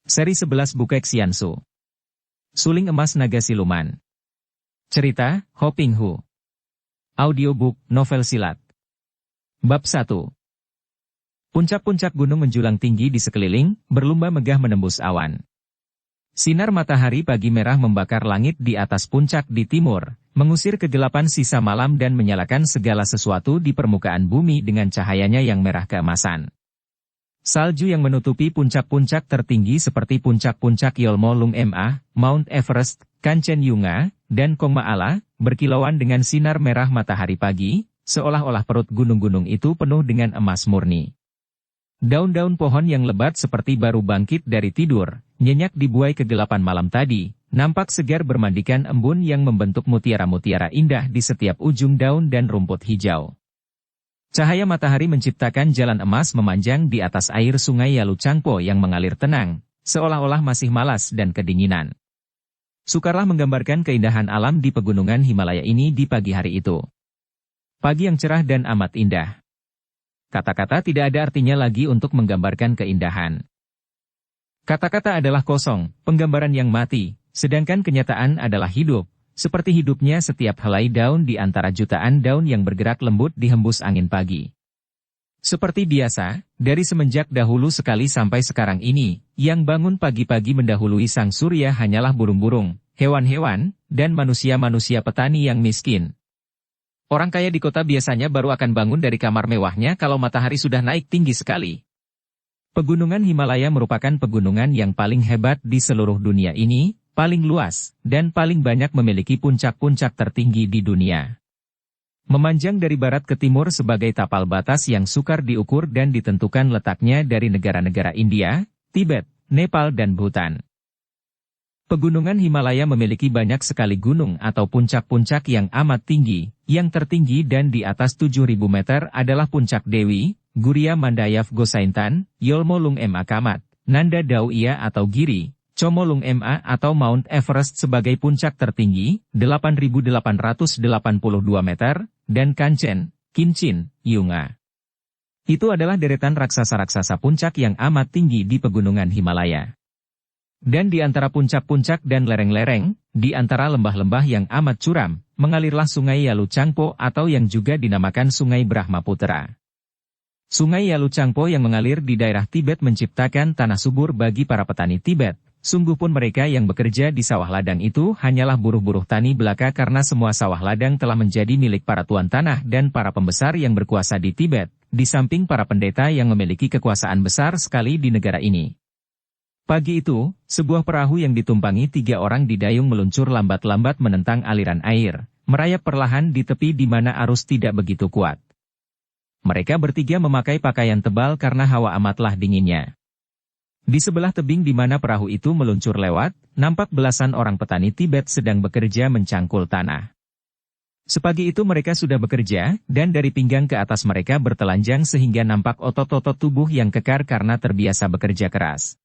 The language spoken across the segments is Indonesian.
Seri 11 Bukek Xiansu. Suling Emas Naga Siluman. Cerita, Ho Ping Hu. Audiobook, novel silat. Bab 1. Puncak-puncak gunung menjulang tinggi di sekeliling, berlumba megah menembus awan. Sinar matahari pagi merah membakar langit di atas puncak di timur, mengusir kegelapan sisa malam dan menyalakan segala sesuatu di permukaan bumi dengan cahayanya yang merah keemasan. Salju yang menutupi puncak-puncak tertinggi seperti puncak-puncak Yolmo Lung Ma, Mount Everest, Kanchenjunga, dan Kongma berkilauan dengan sinar merah matahari pagi, seolah-olah perut gunung-gunung itu penuh dengan emas murni. Daun-daun pohon yang lebat seperti baru bangkit dari tidur, nyenyak di buai kegelapan malam tadi, nampak segar bermandikan embun yang membentuk mutiara-mutiara indah di setiap ujung daun dan rumput hijau. Cahaya matahari menciptakan jalan emas memanjang di atas air sungai Yalu Changpo yang mengalir tenang, seolah-olah masih malas dan kedinginan. Sukarlah menggambarkan keindahan alam di pegunungan Himalaya ini di pagi hari itu. Pagi yang cerah dan amat indah. Kata-kata tidak ada artinya lagi untuk menggambarkan keindahan. Kata-kata adalah kosong, penggambaran yang mati, sedangkan kenyataan adalah hidup. Seperti hidupnya setiap helai daun di antara jutaan daun yang bergerak lembut dihembus angin pagi. Seperti biasa, dari semenjak dahulu sekali sampai sekarang ini, yang bangun pagi-pagi mendahului sang surya hanyalah burung-burung, hewan-hewan, dan manusia-manusia petani yang miskin. Orang kaya di kota biasanya baru akan bangun dari kamar mewahnya kalau matahari sudah naik tinggi sekali. Pegunungan Himalaya merupakan pegunungan yang paling hebat di seluruh dunia ini, paling luas, dan paling banyak memiliki puncak-puncak tertinggi di dunia. Memanjang dari barat ke timur sebagai tapal batas yang sukar diukur dan ditentukan letaknya dari negara-negara India, Tibet, Nepal dan Bhutan. Pegunungan Himalaya memiliki banyak sekali gunung atau puncak-puncak yang amat tinggi, yang tertinggi dan di atas 7.000 meter adalah Puncak Dewi, Guria Mandayav Gosaintan, Yolmo Lung Ma Kamat, Nanda Dao Iya atau Giri, Chomolung Ma atau Mount Everest sebagai puncak tertinggi, 8.882 meter, dan Kinchin, Yunga. Itu adalah deretan raksasa-raksasa puncak yang amat tinggi di pegunungan Himalaya. Dan di antara puncak-puncak dan lereng-lereng, di antara lembah-lembah yang amat curam, mengalirlah sungai Yalu Changpo atau yang juga dinamakan Sungai Brahmaputra. Sungai Yalu Changpo yang mengalir di daerah Tibet menciptakan tanah subur bagi para petani Tibet. Sungguh pun mereka yang bekerja di sawah ladang itu hanyalah buruh-buruh tani belaka karena semua sawah ladang telah menjadi milik para tuan tanah dan para pembesar yang berkuasa di Tibet, di samping para pendeta yang memiliki kekuasaan besar sekali di negara ini. Pagi itu, sebuah perahu yang ditumpangi 3 orang didayung meluncur lambat-lambat menentang aliran air, merayap perlahan di tepi di mana arus tidak begitu kuat. Mereka bertiga memakai pakaian tebal karena hawa amatlah dinginnya. Di sebelah tebing di mana perahu itu meluncur lewat, nampak belasan orang petani Tibet sedang bekerja mencangkul tanah. Sepagi itu mereka sudah bekerja, dan dari pinggang ke atas mereka bertelanjang sehingga nampak otot-otot tubuh yang kekar karena terbiasa bekerja keras.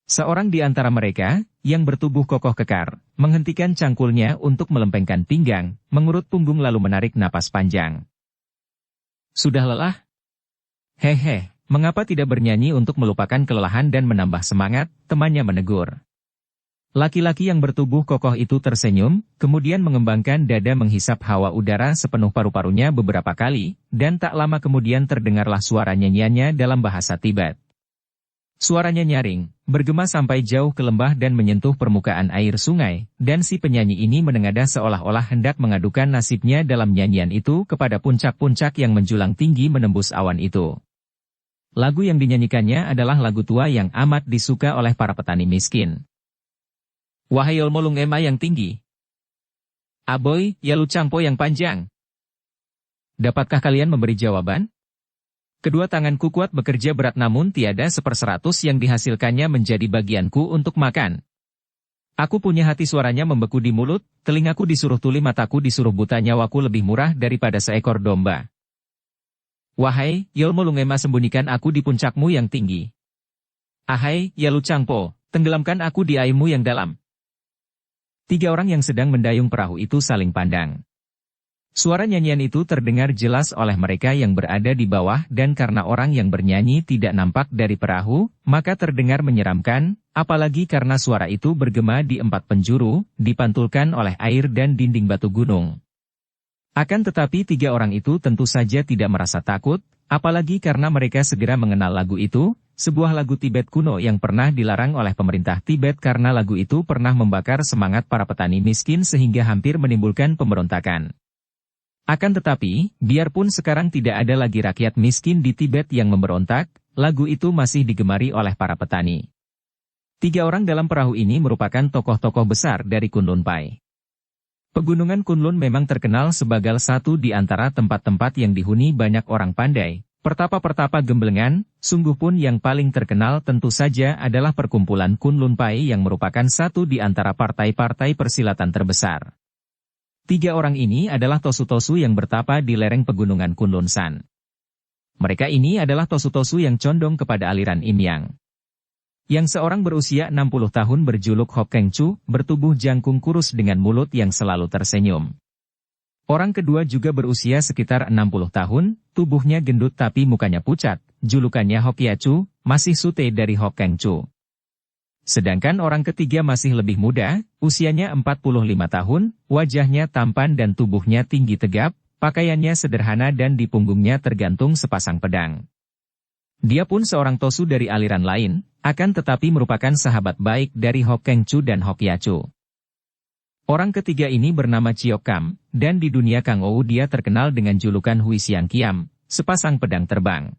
Seorang di antara mereka, yang bertubuh kokoh kekar, menghentikan cangkulnya untuk melempengkan pinggang, mengurut punggung lalu menarik napas panjang. Sudah lelah? Hehe. Mengapa tidak bernyanyi untuk melupakan kelelahan dan menambah semangat, temannya menegur. Laki-laki yang bertubuh kokoh itu tersenyum, kemudian mengembangkan dada menghisap hawa udara sepenuh paru-parunya beberapa kali, dan tak lama kemudian terdengarlah suara nyanyiannya dalam bahasa Tibet. Suaranya nyaring, bergema sampai jauh ke lembah dan menyentuh permukaan air sungai, dan si penyanyi ini menengadah seolah-olah hendak mengadukan nasibnya dalam nyanyian itu kepada puncak-puncak yang menjulang tinggi menembus awan itu. Lagu yang dinyanyikannya adalah lagu tua yang amat disuka oleh para petani miskin. Wahai Yolmo Lung Ma yang tinggi. Aboy, Yalu Changpo yang panjang. Dapatkah kalian memberi jawaban? Kedua tanganku kuat bekerja berat namun tiada 1/100 yang dihasilkannya menjadi bagianku untuk makan. Aku punya hati suaranya membeku di mulut, telingaku disuruh tuli mataku disuruh buta nyawaku lebih murah daripada seekor domba. Wahai, Yolmo Lung Ma sembunyikan aku di puncakmu yang tinggi. Ahai, Yalu Changpo, tenggelamkan aku di airmu yang dalam. 3 orang yang sedang mendayung perahu itu saling pandang. Suara nyanyian itu terdengar jelas oleh mereka yang berada di bawah dan karena orang yang bernyanyi tidak nampak dari perahu, maka terdengar menyeramkan, apalagi karena suara itu bergema di 4 penjuru, dipantulkan oleh air dan dinding batu gunung. Akan tetapi 3 orang itu tentu saja tidak merasa takut, apalagi karena mereka segera mengenal lagu itu, sebuah lagu Tibet kuno yang pernah dilarang oleh pemerintah Tibet karena lagu itu pernah membakar semangat para petani miskin sehingga hampir menimbulkan pemberontakan. Akan tetapi, biarpun sekarang tidak ada lagi rakyat miskin di Tibet yang memberontak, lagu itu masih digemari oleh para petani. 3 orang dalam perahu ini merupakan tokoh-tokoh besar dari Kunlun Pai. Pegunungan Kunlun memang terkenal sebagai satu di antara tempat-tempat yang dihuni banyak orang pandai. Pertapa-pertapa gemblengan, sungguh pun yang paling terkenal tentu saja adalah perkumpulan Kunlun Pai yang merupakan satu di antara partai-partai persilatan terbesar. 3 orang ini adalah tosu-tosu yang bertapa di lereng pegunungan Kunlun San. Mereka ini adalah tosu-tosu yang condong kepada aliran Yin Yang. Yang seorang berusia 60 tahun berjuluk Hok Keng Chu, bertubuh jangkung kurus dengan mulut yang selalu tersenyum. Orang kedua juga berusia sekitar 60 tahun, tubuhnya gendut tapi mukanya pucat, julukannya Hok Ya Chu, masih sute dari Hok Keng Chu. Sedangkan orang ketiga masih lebih muda, usianya 45 tahun, wajahnya tampan dan tubuhnya tinggi tegap, pakaiannya sederhana dan di punggungnya tergantung sepasang pedang. Dia pun seorang tosu dari aliran lain, akan tetapi merupakan sahabat baik dari Hok Keng Chu dan Hok Ya Chu. Orang ketiga ini bernama Chiok Kam, dan di dunia Kang Ou dia terkenal dengan julukan Hui Siang Kiam, sepasang pedang terbang.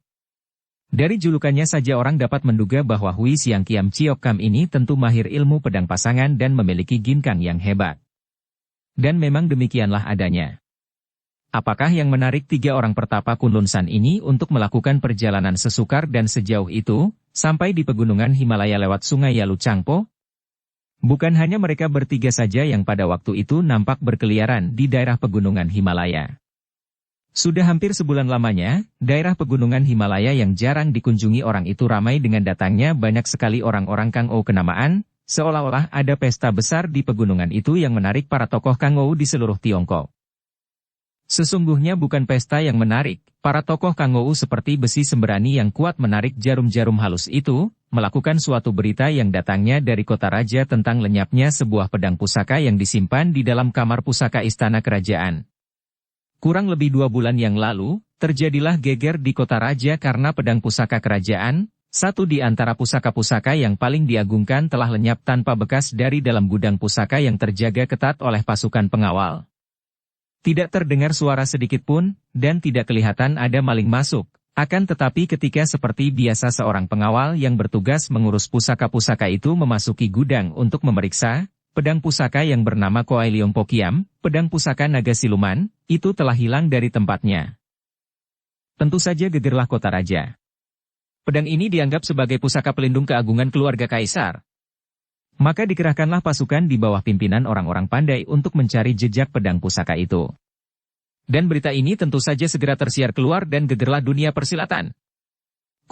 Dari julukannya saja orang dapat menduga bahwa Hui Siang Kiam Chiok Kam ini tentu mahir ilmu pedang pasangan dan memiliki ginkang yang hebat. Dan memang demikianlah adanya. Apakah yang menarik 3 orang pertapa Kunlun San ini untuk melakukan perjalanan sesukar dan sejauh itu, sampai di pegunungan Himalaya lewat sungai Yalu Changpo? Bukan hanya mereka bertiga saja yang pada waktu itu nampak berkeliaran di daerah pegunungan Himalaya. Sudah hampir sebulan lamanya, daerah pegunungan Himalaya yang jarang dikunjungi orang itu ramai dengan datangnya banyak sekali orang-orang Kang Ou kenamaan, seolah-olah ada pesta besar di pegunungan itu yang menarik para tokoh Kang Ou di seluruh Tiongkok. Sesungguhnya bukan pesta yang menarik, para tokoh Kang Ou seperti besi sembrani yang kuat menarik jarum-jarum halus itu, melakukan suatu berita yang datangnya dari kota raja tentang lenyapnya sebuah pedang pusaka yang disimpan di dalam kamar pusaka istana kerajaan. Kurang lebih 2 bulan yang lalu, terjadilah geger di kota raja karena pedang pusaka kerajaan, satu di antara pusaka-pusaka yang paling diagungkan telah lenyap tanpa bekas dari dalam gudang pusaka yang terjaga ketat oleh pasukan pengawal. Tidak terdengar suara sedikit pun, dan tidak kelihatan ada maling masuk, akan tetapi ketika seperti biasa seorang pengawal yang bertugas mengurus pusaka-pusaka itu memasuki gudang untuk memeriksa, pedang pusaka yang bernama Koai Leong Pokiam, pedang pusaka naga siluman, itu telah hilang dari tempatnya. Tentu saja gegerlah kota raja. Pedang ini dianggap sebagai pusaka pelindung keagungan keluarga kaisar. Maka dikerahkanlah pasukan di bawah pimpinan orang-orang pandai untuk mencari jejak pedang pusaka itu. Dan berita ini tentu saja segera tersiar keluar dan gegerlah dunia persilatan.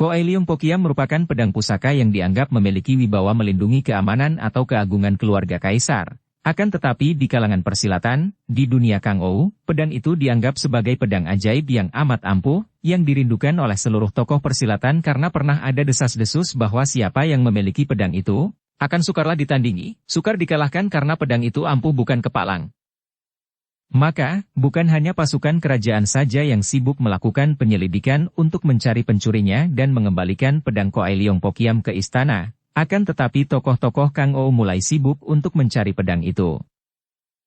Koai Leong Pokiam merupakan pedang pusaka yang dianggap memiliki wibawa melindungi keamanan atau keagungan keluarga kaisar. Akan tetapi di kalangan persilatan, di dunia Kang Ou, pedang itu dianggap sebagai pedang ajaib yang amat ampuh, yang dirindukan oleh seluruh tokoh persilatan karena pernah ada desas-desus bahwa siapa yang memiliki pedang itu, akan sukarlah ditandingi, sukar dikalahkan karena pedang itu ampuh bukan kepalang. Maka, bukan hanya pasukan kerajaan saja yang sibuk melakukan penyelidikan untuk mencari pencurinya dan mengembalikan pedang Koai Leong Pokiam ke istana, akan tetapi tokoh-tokoh Kang Ou mulai sibuk untuk mencari pedang itu.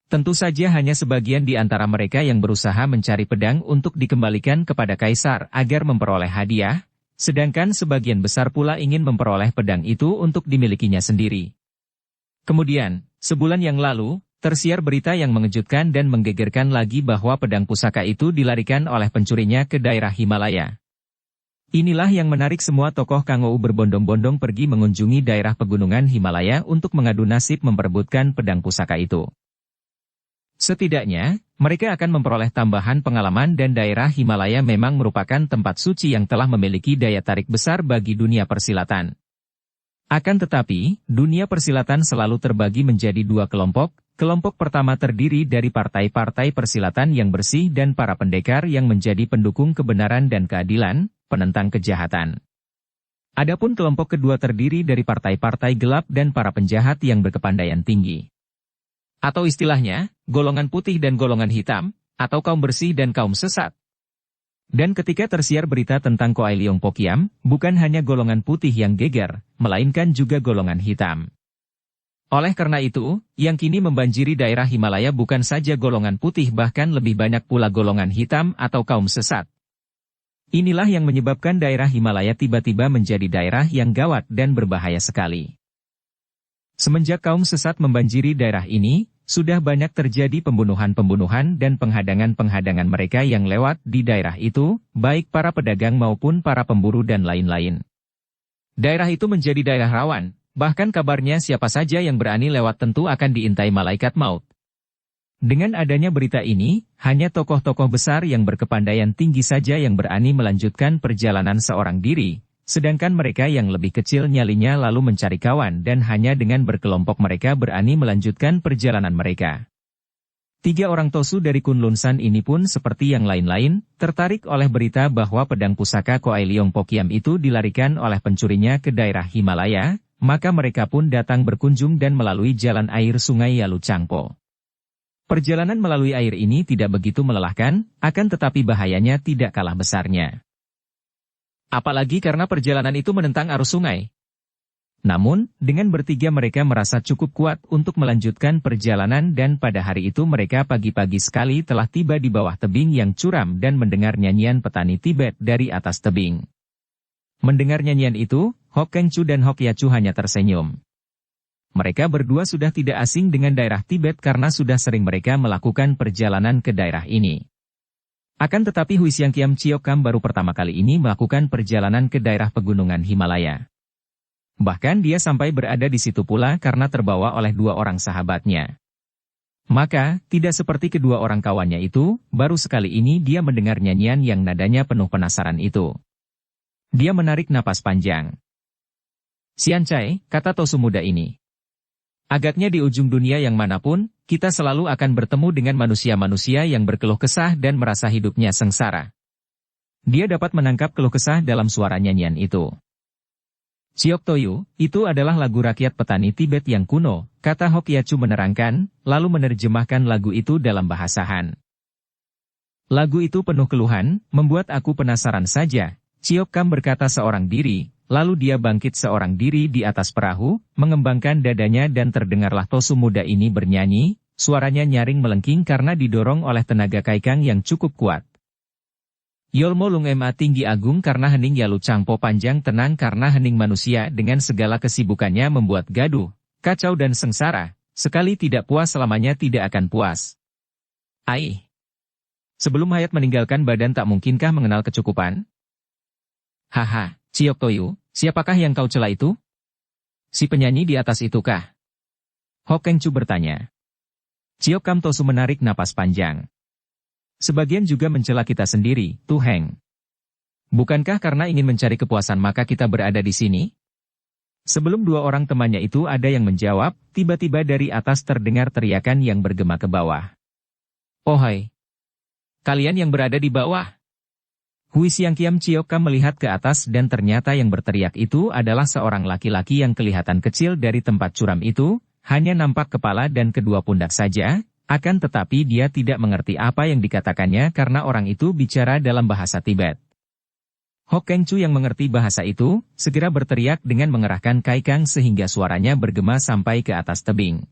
Tentu saja hanya sebagian di antara mereka yang berusaha mencari pedang untuk dikembalikan kepada kaisar agar memperoleh hadiah, sedangkan sebagian besar pula ingin memperoleh pedang itu untuk dimilikinya sendiri. Kemudian, sebulan yang lalu, tersiar berita yang mengejutkan dan menggegerkan lagi bahwa pedang pusaka itu dilarikan oleh pencurinya ke daerah Himalaya. Inilah yang menarik semua tokoh Kang Ou berbondong-bondong pergi mengunjungi daerah pegunungan Himalaya untuk mengadu nasib memperebutkan pedang pusaka itu. Setidaknya, mereka akan memperoleh tambahan pengalaman dan daerah Himalaya memang merupakan tempat suci yang telah memiliki daya tarik besar bagi dunia persilatan. Akan tetapi, dunia persilatan selalu terbagi menjadi 2 kelompok, Kelompok pertama terdiri dari partai-partai persilatan yang bersih dan para pendekar yang menjadi pendukung kebenaran dan keadilan, penentang kejahatan. Adapun kelompok kedua terdiri dari partai-partai gelap dan para penjahat yang berkepandaian tinggi. Atau istilahnya, golongan putih dan golongan hitam, atau kaum bersih dan kaum sesat. Dan ketika tersiar berita tentang Koai Leong Pokiam, bukan hanya golongan putih yang geger, melainkan juga golongan hitam. Oleh karena itu, yang kini membanjiri daerah Himalaya bukan saja golongan putih bahkan lebih banyak pula golongan hitam atau kaum sesat. Inilah yang menyebabkan daerah Himalaya tiba-tiba menjadi daerah yang gawat dan berbahaya sekali. Semenjak kaum sesat membanjiri daerah ini, sudah banyak terjadi pembunuhan-pembunuhan dan penghadangan-penghadangan mereka yang lewat di daerah itu, baik para pedagang maupun para pemburu dan lain-lain. Daerah itu menjadi daerah rawan. Bahkan kabarnya siapa saja yang berani lewat tentu akan diintai malaikat maut. Dengan adanya berita ini, hanya tokoh-tokoh besar yang berkepandaian tinggi saja yang berani melanjutkan perjalanan seorang diri, sedangkan mereka yang lebih kecil nyalinya lalu mencari kawan dan hanya dengan berkelompok mereka berani melanjutkan perjalanan mereka. 3 orang Tosu dari Kunlun San ini pun seperti yang lain-lain, tertarik oleh berita bahwa pedang pusaka Koai Leong Pokiam itu dilarikan oleh pencurinya ke daerah Himalaya. Maka mereka pun datang berkunjung dan melalui jalan air sungai Yalu Changpo. Perjalanan melalui air ini tidak begitu melelahkan, akan tetapi bahayanya tidak kalah besarnya. Apalagi karena perjalanan itu menentang arus sungai. Namun, dengan bertiga mereka merasa cukup kuat untuk melanjutkan perjalanan dan pada hari itu mereka pagi-pagi sekali telah tiba di bawah tebing yang curam dan mendengar nyanyian petani Tibet dari atas tebing. Mendengar nyanyian itu, Hok Keng Chu dan Hok Ya Chu hanya tersenyum. Mereka berdua sudah tidak asing dengan daerah Tibet karena sudah sering mereka melakukan perjalanan ke daerah ini. Akan tetapi Hui Siang Kiam Chiok Kam baru pertama kali ini melakukan perjalanan ke daerah pegunungan Himalaya. Bahkan dia sampai berada di situ pula karena terbawa oleh 2 orang sahabatnya. Maka, tidak seperti kedua orang kawannya itu, baru sekali ini dia mendengar nyanyian yang nadanya penuh penasaran itu. Dia menarik napas panjang. "Sian Chai," kata Tosu muda ini. "Agaknya di ujung dunia yang manapun, kita selalu akan bertemu dengan manusia-manusia yang berkeluh kesah dan merasa hidupnya sengsara." Dia dapat menangkap keluh kesah dalam suara nyanyian itu. "Siok Toyu, itu adalah lagu rakyat petani Tibet yang kuno," kata Hok Ya Chu menerangkan, lalu menerjemahkan lagu itu dalam bahasa Han. "Lagu itu penuh keluhan, membuat aku penasaran saja," Chiok Kam berkata seorang diri, lalu dia bangkit seorang diri di atas perahu, mengembangkan dadanya dan terdengarlah Tosu muda ini bernyanyi, suaranya nyaring melengking karena didorong oleh tenaga kaikang yang cukup kuat. "Yolmo lung ma tinggi agung karena hening Yalu Changpo panjang tenang karena hening manusia dengan segala kesibukannya membuat gaduh, kacau dan sengsara, sekali tidak puas selamanya tidak akan puas. Ai. Sebelum hayat meninggalkan badan tak mungkinkah mengenal kecukupan?" "Haha, Chiok Toyu, siapakah yang kau cela itu? Si penyanyi di atas itukah?" Hok Keng Chu bertanya. Chiok Kam Tosu menarik napas panjang. "Sebagian juga mencela kita sendiri, Tu Heng. Bukankah karena ingin mencari kepuasan maka kita berada di sini?" Sebelum 2 orang temannya itu ada yang menjawab, tiba-tiba dari atas terdengar teriakan yang bergema ke bawah. "Ohai! Kalian yang berada di bawah!" Hui Siang Kiam Chiok Kam melihat ke atas dan ternyata yang berteriak itu adalah seorang laki-laki yang kelihatan kecil dari tempat curam itu, hanya nampak kepala dan kedua pundak saja, akan tetapi dia tidak mengerti apa yang dikatakannya karena orang itu bicara dalam bahasa Tibet. Hok Keng Chu yang mengerti bahasa itu, segera berteriak dengan mengerahkan kaikang sehingga suaranya bergema sampai ke atas tebing.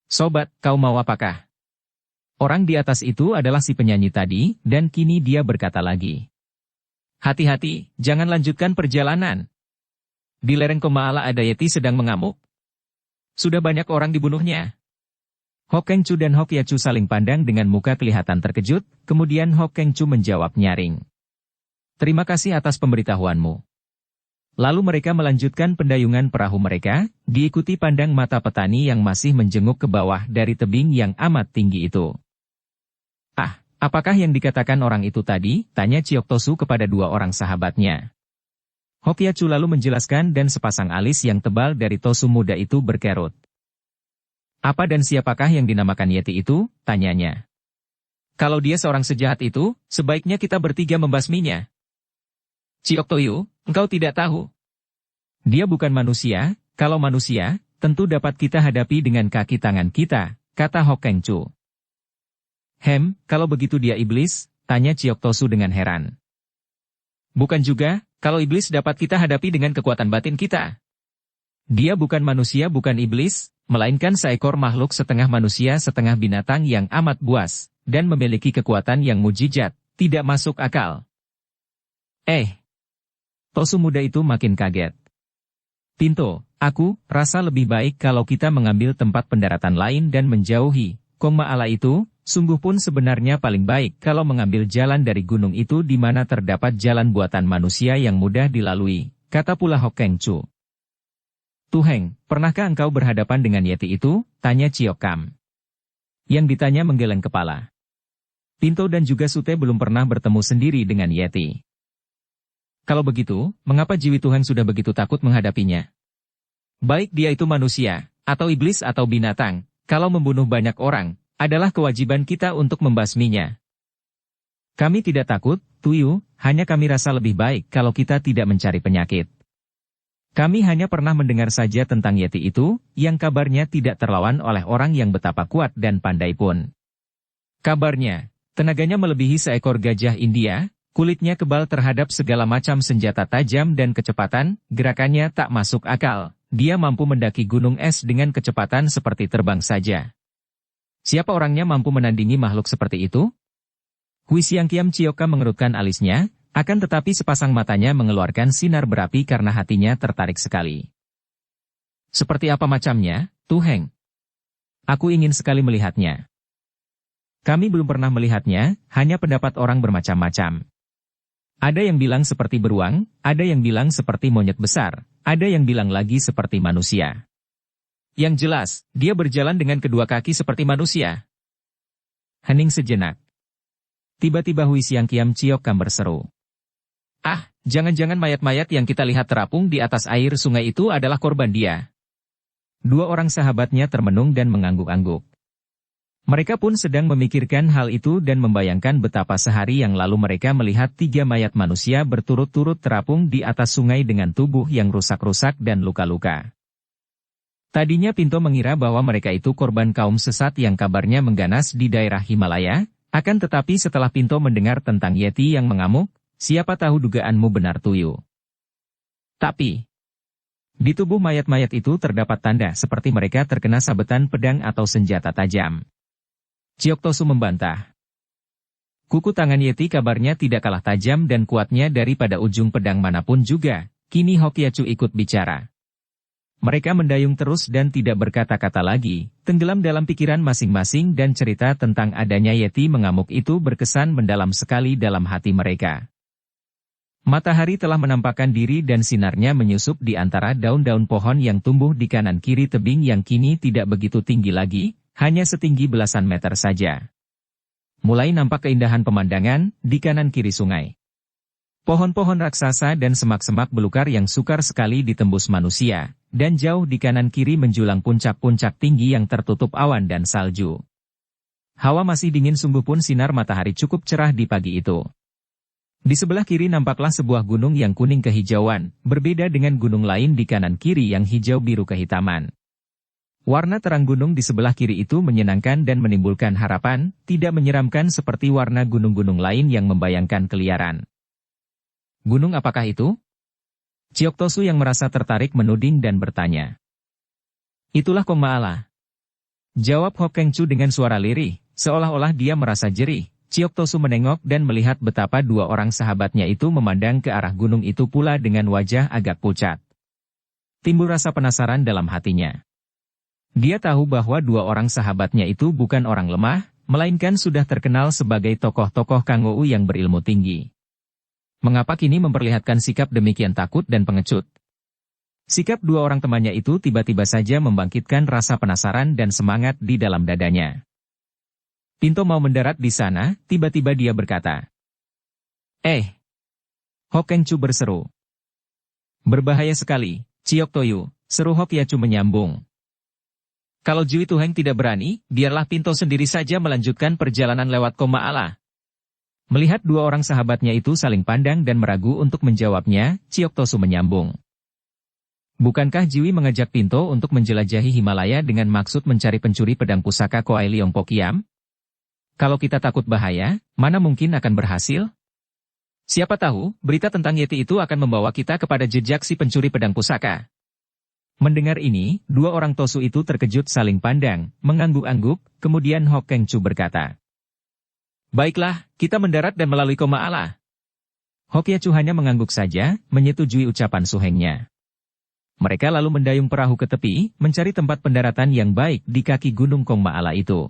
"Sobat, kau mau apakah?" Orang di atas itu adalah si penyanyi tadi, dan kini dia berkata lagi. "Hati-hati, jangan lanjutkan perjalanan. Di lereng Komaala ada Yeti sedang mengamuk. Sudah banyak orang dibunuhnya." Hok Keng Chu dan Hok Ya Chu saling pandang dengan muka kelihatan terkejut, kemudian Hok Keng Chu menjawab nyaring. "Terima kasih atas pemberitahuanmu." Lalu mereka melanjutkan pendayungan perahu mereka, diikuti pandang mata petani yang masih menjenguk ke bawah dari tebing yang amat tinggi itu. "Ah, apakah yang dikatakan orang itu tadi?" tanya Chiok Tosu kepada 2 orang sahabatnya. Hok Ya Chu lalu menjelaskan dan sepasang alis yang tebal dari Tosu muda itu berkerut. Apa dan siapakah yang dinamakan Yeti itu? Tanyanya. Kalau dia seorang sejahat itu, sebaiknya kita bertiga membasminya. Ciok Toyo, engkau tidak tahu. Dia bukan manusia, kalau manusia, tentu dapat kita hadapi dengan kaki tangan kita, kata Hokeng Chu. Kalau begitu dia iblis? Tanya Ciok Tosu dengan heran. Bukan juga, kalau iblis dapat kita hadapi dengan kekuatan batin kita. Dia bukan manusia, bukan iblis, melainkan seekor makhluk setengah manusia setengah binatang yang amat buas, dan memiliki kekuatan yang mujizat, tidak masuk akal. Tosu muda itu makin kaget. Pinto, aku rasa lebih baik kalau kita mengambil tempat pendaratan lain dan menjauhi Kong Maala itu, sungguh pun sebenarnya paling baik kalau mengambil jalan dari gunung itu di mana terdapat jalan buatan manusia yang mudah dilalui, kata pula Hokeng Chu. Tuheng, pernahkah engkau berhadapan dengan Yeti itu? Tanya Ciok Kam. Yang ditanya menggeleng kepala. Pinto dan juga Sute belum pernah bertemu sendiri dengan Yeti. Kalau begitu, mengapa Jiwi Tuheng sudah begitu takut menghadapinya? Baik dia itu manusia, atau iblis atau binatang, kalau membunuh banyak orang, adalah kewajiban kita untuk membasminya. Kami tidak takut, Tuyu, hanya kami rasa lebih baik kalau kita tidak mencari penyakit. Kami hanya pernah mendengar saja tentang Yeti itu, yang kabarnya tidak terlawan oleh orang yang betapa kuat dan pandai pun. Kabarnya, tenaganya melebihi seekor gajah India, kulitnya kebal terhadap segala macam senjata tajam dan kecepatan, gerakannya tak masuk akal. Dia mampu mendaki gunung es dengan kecepatan seperti terbang saja. Siapa orangnya mampu menandingi makhluk seperti itu? Hui Siang Kiam Cioka mengerutkan alisnya, akan tetapi sepasang matanya mengeluarkan sinar berapi karena hatinya tertarik sekali. Seperti apa macamnya, Tuheng? Aku ingin sekali melihatnya. Kami belum pernah melihatnya, hanya pendapat orang bermacam-macam. Ada yang bilang seperti beruang, ada yang bilang seperti monyet besar, ada yang bilang lagi seperti manusia. Yang jelas, dia berjalan dengan kedua kaki seperti manusia. Hening sejenak. Tiba-tiba Hui Siang Kiam Ciok Kam berseru. Jangan-jangan mayat-mayat yang kita lihat terapung di atas air sungai itu adalah korban dia. Dua orang sahabatnya termenung dan mengangguk-angguk. Mereka pun sedang memikirkan hal itu dan membayangkan betapa sehari yang lalu mereka melihat 3 mayat manusia berturut-turut terapung di atas sungai dengan tubuh yang rusak-rusak dan luka-luka. Tadinya Pinto mengira bahwa mereka itu korban kaum sesat yang kabarnya mengganas di daerah Himalaya, akan tetapi setelah Pinto mendengar tentang Yeti yang mengamuk, siapa tahu dugaanmu benar Tuyu. Tapi, di tubuh mayat-mayat itu terdapat tanda seperti mereka terkena sabetan pedang atau senjata tajam. Ciok Tosu membantah. Kuku tangan Yeti kabarnya tidak kalah tajam dan kuatnya daripada ujung pedang manapun juga, kini Hokiacu ikut bicara. Mereka mendayung terus dan tidak berkata-kata lagi, tenggelam dalam pikiran masing-masing dan cerita tentang adanya Yeti mengamuk itu berkesan mendalam sekali dalam hati mereka. Matahari telah menampakkan diri dan sinarnya menyusup di antara daun-daun pohon yang tumbuh di kanan kiri tebing yang kini tidak begitu tinggi lagi, hanya setinggi belasan meter saja. Mulai nampak keindahan pemandangan di kanan kiri sungai. Pohon-pohon raksasa dan semak-semak belukar yang sukar sekali ditembus manusia, dan jauh di kanan kiri menjulang puncak-puncak tinggi yang tertutup awan dan salju. Hawa masih dingin sungguh pun sinar matahari cukup cerah di pagi itu. Di sebelah kiri nampaklah sebuah gunung yang kuning kehijauan, berbeda dengan gunung lain di kanan kiri yang hijau biru kehitaman. Warna terang gunung di sebelah kiri itu menyenangkan dan menimbulkan harapan, tidak menyeramkan seperti warna gunung-gunung lain yang membayangkan keliaran. Gunung apakah itu? Ciok Tosu yang merasa tertarik menuding dan bertanya. Itulah Kong Maala. Jawab Hokeng Chu dengan suara lirih, seolah-olah dia merasa jerih. Ciok Tosu menengok dan melihat betapa 2 orang sahabatnya itu memandang ke arah gunung itu pula dengan wajah agak pucat. Timbul rasa penasaran dalam hatinya. Dia tahu bahwa 2 orang sahabatnya itu bukan orang lemah, melainkan sudah terkenal sebagai tokoh-tokoh Kangou yang berilmu tinggi. Mengapa kini memperlihatkan sikap demikian takut dan pengecut? Sikap 2 orang temannya itu tiba-tiba saja membangkitkan rasa penasaran dan semangat di dalam dadanya. Pinto mau mendarat di sana, tiba-tiba dia berkata. Hokeng Chu berseru. Berbahaya sekali, Ciok Toyu, seru Hokiacu menyambung. Kalau Jiwi Tuheng tidak berani, biarlah Pinto sendiri saja melanjutkan perjalanan lewat Koma Allah. Melihat dua orang sahabatnya itu saling pandang dan meragu untuk menjawabnya, Ciok Tosu menyambung. Bukankah Jiwi mengajak Pinto untuk menjelajahi Himalaya dengan maksud mencari pencuri pedang pusaka Koai Leong Pokiam? Kalau kita takut bahaya, mana mungkin akan berhasil? Siapa tahu, berita tentang Yeti itu akan membawa kita kepada jejak si pencuri pedang pusaka. Mendengar ini, dua orang Tosu itu terkejut saling pandang, mengangguk-angguk, kemudian Hok Keng Chu berkata. Baiklah, kita mendarat dan melalui Koma Allah. Hokia Chu hanya mengangguk saja, menyetujui ucapan suhengnya. Mereka lalu mendayung perahu ke tepi, mencari tempat pendaratan yang baik di kaki gunung Koma Allah itu.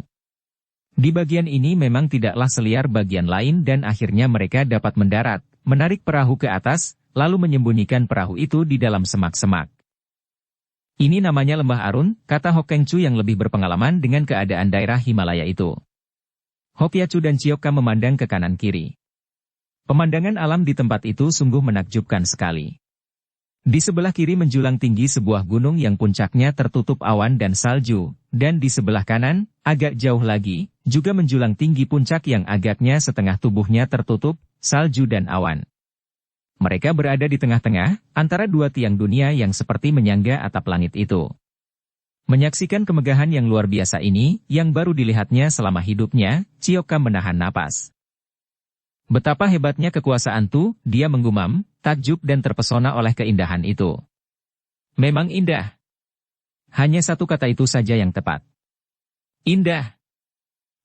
Di bagian ini memang tidaklah seliar bagian lain dan akhirnya mereka dapat mendarat, menarik perahu ke atas, lalu menyembunyikan perahu itu di dalam semak-semak. Ini namanya Lembah Arun, kata Hok Keng Chu yang lebih berpengalaman dengan keadaan daerah Himalaya itu. Hokia Chu dan Ciok Kam memandang ke kanan kiri. Pemandangan alam di tempat itu sungguh menakjubkan sekali. Di sebelah kiri menjulang tinggi sebuah gunung yang puncaknya tertutup awan dan salju, dan di sebelah kanan, agak jauh lagi, juga menjulang tinggi puncak yang agaknya setengah tubuhnya tertutup, salju dan awan. Mereka berada di tengah-tengah, antara dua tiang dunia yang seperti menyangga atap langit itu. Menyaksikan kemegahan yang luar biasa ini, yang baru dilihatnya selama hidupnya, Ciok Kam menahan napas. Betapa hebatnya kekuasaan Tu, dia menggumam, takjub dan terpesona oleh keindahan itu. Memang indah. Hanya satu kata itu saja yang tepat. Indah.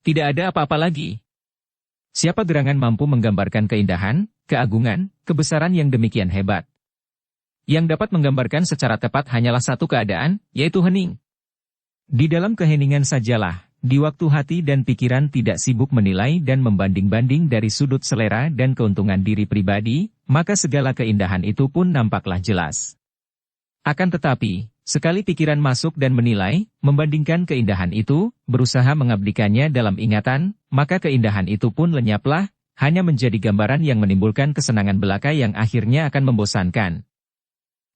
Tidak ada apa-apa lagi. Siapa gerangan mampu menggambarkan keindahan, keagungan, kebesaran yang demikian hebat? Yang dapat menggambarkan secara tepat hanyalah satu keadaan, yaitu hening. Di dalam keheningan sajalah, di waktu hati dan pikiran tidak sibuk menilai dan membanding-banding dari sudut selera dan keuntungan diri pribadi, maka segala keindahan itu pun nampaklah jelas. Akan tetapi, sekali pikiran masuk dan menilai, membandingkan keindahan itu, berusaha mengabdikannya dalam ingatan, maka keindahan itu pun lenyaplah, hanya menjadi gambaran yang menimbulkan kesenangan belaka yang akhirnya akan membosankan.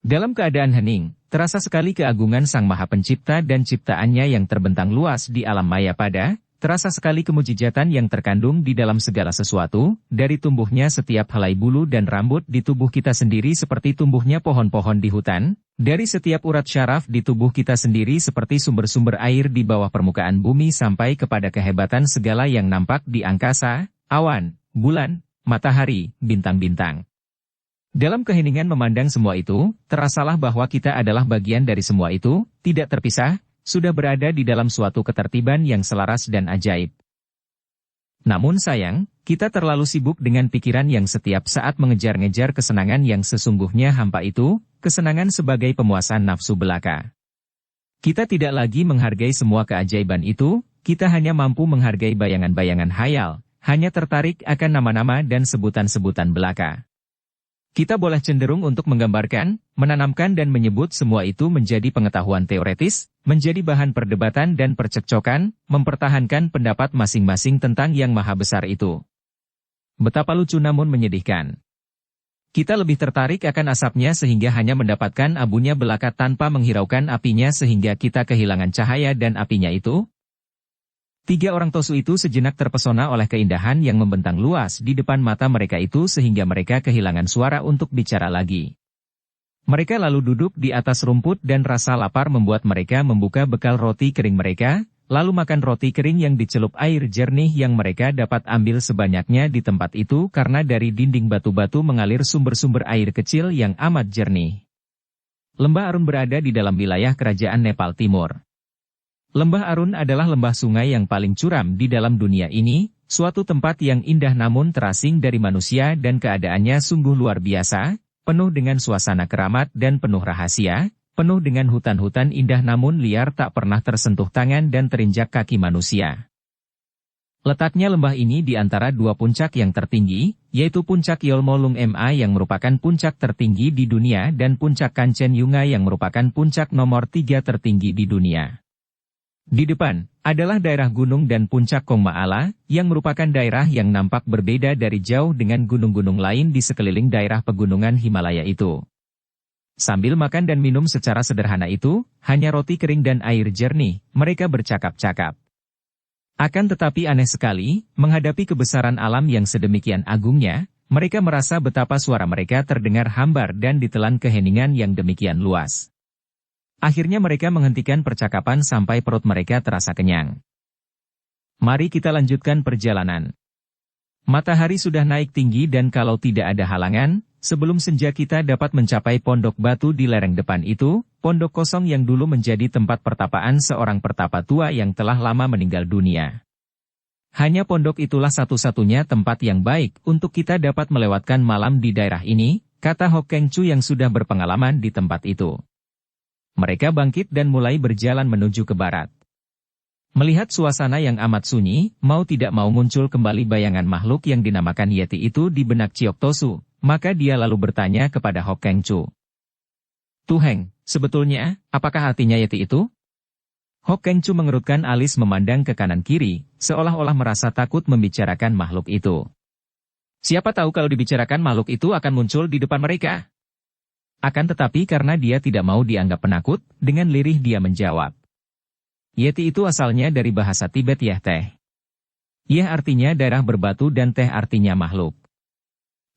Dalam keadaan hening, terasa sekali keagungan Sang Maha Pencipta dan ciptaannya yang terbentang luas di alam maya pada, terasa sekali kemujizatan yang terkandung di dalam segala sesuatu, dari tumbuhnya setiap helai bulu dan rambut di tubuh kita sendiri seperti tumbuhnya pohon-pohon di hutan, dari setiap urat syaraf di tubuh kita sendiri seperti sumber-sumber air di bawah permukaan bumi sampai kepada kehebatan segala yang nampak di angkasa, awan, bulan, matahari, bintang-bintang. Dalam keheningan memandang semua itu, terasalah bahwa kita adalah bagian dari semua itu, tidak terpisah, sudah berada di dalam suatu ketertiban yang selaras dan ajaib. Namun sayang, kita terlalu sibuk dengan pikiran yang setiap saat mengejar-ngejar kesenangan yang sesungguhnya hampa itu, kesenangan sebagai pemuasan nafsu belaka. Kita tidak lagi menghargai semua keajaiban itu, kita hanya mampu menghargai bayangan-bayangan hayal, hanya tertarik akan nama-nama dan sebutan-sebutan belaka. Kita boleh cenderung untuk menggambarkan, menanamkan dan menyebut semua itu menjadi pengetahuan teoretis, menjadi bahan perdebatan dan percekcokan, mempertahankan pendapat masing-masing tentang yang maha besar itu. Betapa lucu namun menyedihkan. Kita lebih tertarik akan asapnya sehingga hanya mendapatkan abunya belaka tanpa menghiraukan apinya sehingga kita kehilangan cahaya dan apinya itu. Tiga orang Tosu itu sejenak terpesona oleh keindahan yang membentang luas di depan mata mereka itu sehingga mereka kehilangan suara untuk bicara lagi. Mereka lalu duduk di atas rumput dan rasa lapar membuat mereka membuka bekal roti kering mereka, lalu makan roti kering yang dicelup air jernih yang mereka dapat ambil sebanyaknya di tempat itu karena dari dinding batu-batu mengalir sumber-sumber air kecil yang amat jernih. Lembah Arun berada di dalam wilayah kerajaan Nepal Timur. Lembah Arun adalah lembah sungai yang paling curam di dalam dunia ini, suatu tempat yang indah namun terasing dari manusia dan keadaannya sungguh luar biasa, penuh dengan suasana keramat dan penuh rahasia, penuh dengan hutan-hutan indah namun liar tak pernah tersentuh tangan dan terinjak kaki manusia. Letaknya lembah ini di antara dua puncak yang tertinggi, yaitu puncak Yolmolung Ma yang merupakan puncak tertinggi di dunia dan puncak Kanchenjunga yang merupakan puncak nomor 3 tertinggi di dunia. Di depan, adalah daerah gunung dan puncak Kongma Allah, yang merupakan daerah yang nampak berbeda dari jauh dengan gunung-gunung lain di sekeliling daerah pegunungan Himalaya itu. Sambil makan dan minum secara sederhana itu, hanya roti kering dan air jernih, mereka bercakap-cakap. Akan tetapi aneh sekali, menghadapi kebesaran alam yang sedemikian agungnya, mereka merasa betapa suara mereka terdengar hambar dan ditelan keheningan yang demikian luas. Akhirnya mereka menghentikan percakapan sampai perut mereka terasa kenyang. Mari kita lanjutkan perjalanan. Matahari sudah naik tinggi dan kalau tidak ada halangan, sebelum senja kita dapat mencapai pondok batu di lereng depan itu, pondok kosong yang dulu menjadi tempat pertapaan seorang pertapa tua yang telah lama meninggal dunia. Hanya pondok itulah satu-satunya tempat yang baik untuk kita dapat melewatkan malam di daerah ini, kata Hok Keng Chu yang sudah berpengalaman di tempat itu. Mereka bangkit dan mulai berjalan menuju ke barat. Melihat suasana yang amat sunyi, mau tidak mau muncul kembali bayangan makhluk yang dinamakan Yeti itu di benak Ciok Tosu, maka dia lalu bertanya kepada Hok Keng Chu. Tuheng, sebetulnya, apakah artinya Yeti itu? Hok Keng Chu mengerutkan alis memandang ke kanan kiri, seolah-olah merasa takut membicarakan makhluk itu. Siapa tahu kalau dibicarakan makhluk itu akan muncul di depan mereka. Akan tetapi karena dia tidak mau dianggap penakut, dengan lirih dia menjawab. Yeti itu asalnya dari bahasa Tibet Yeh Teh. Yeh artinya daerah berbatu dan Teh artinya makhluk.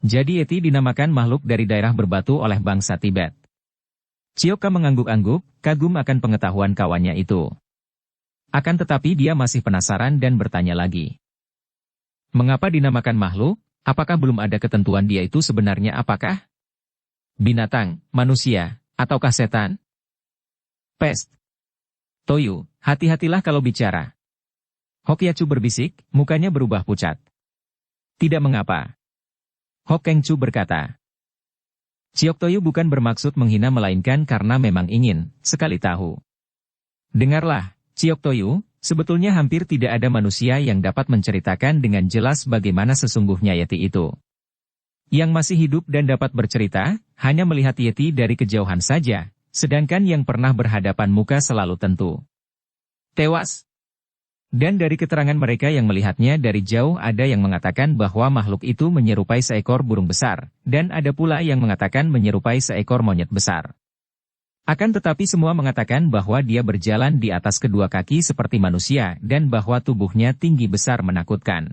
Jadi Yeti dinamakan makhluk dari daerah berbatu oleh bangsa Tibet. Cioka mengangguk-angguk, kagum akan pengetahuan kawannya itu. Akan tetapi dia masih penasaran dan bertanya lagi. Mengapa dinamakan makhluk? Apakah belum ada ketentuan dia itu sebenarnya apakah? Binatang, manusia, ataukah setan? Pest. Toyu, hati-hatilah kalau bicara. Hokyacu berbisik, mukanya berubah pucat. Tidak mengapa. Hok Keng Chu berkata. Ciok Toyu bukan bermaksud menghina melainkan karena memang ingin, sekali tahu. Dengarlah, Ciok Toyu, sebetulnya hampir tidak ada manusia yang dapat menceritakan dengan jelas bagaimana sesungguhnya Yeti itu. Yang masih hidup dan dapat bercerita, hanya melihat Yeti dari kejauhan saja. Sedangkan yang pernah berhadapan muka selalu tentu tewas. Dan dari keterangan mereka yang melihatnya dari jauh ada yang mengatakan bahwa makhluk itu menyerupai seekor burung besar, dan ada pula yang mengatakan menyerupai seekor monyet besar. Akan tetapi semua mengatakan bahwa dia berjalan di atas kedua kaki seperti manusia dan bahwa tubuhnya tinggi besar menakutkan.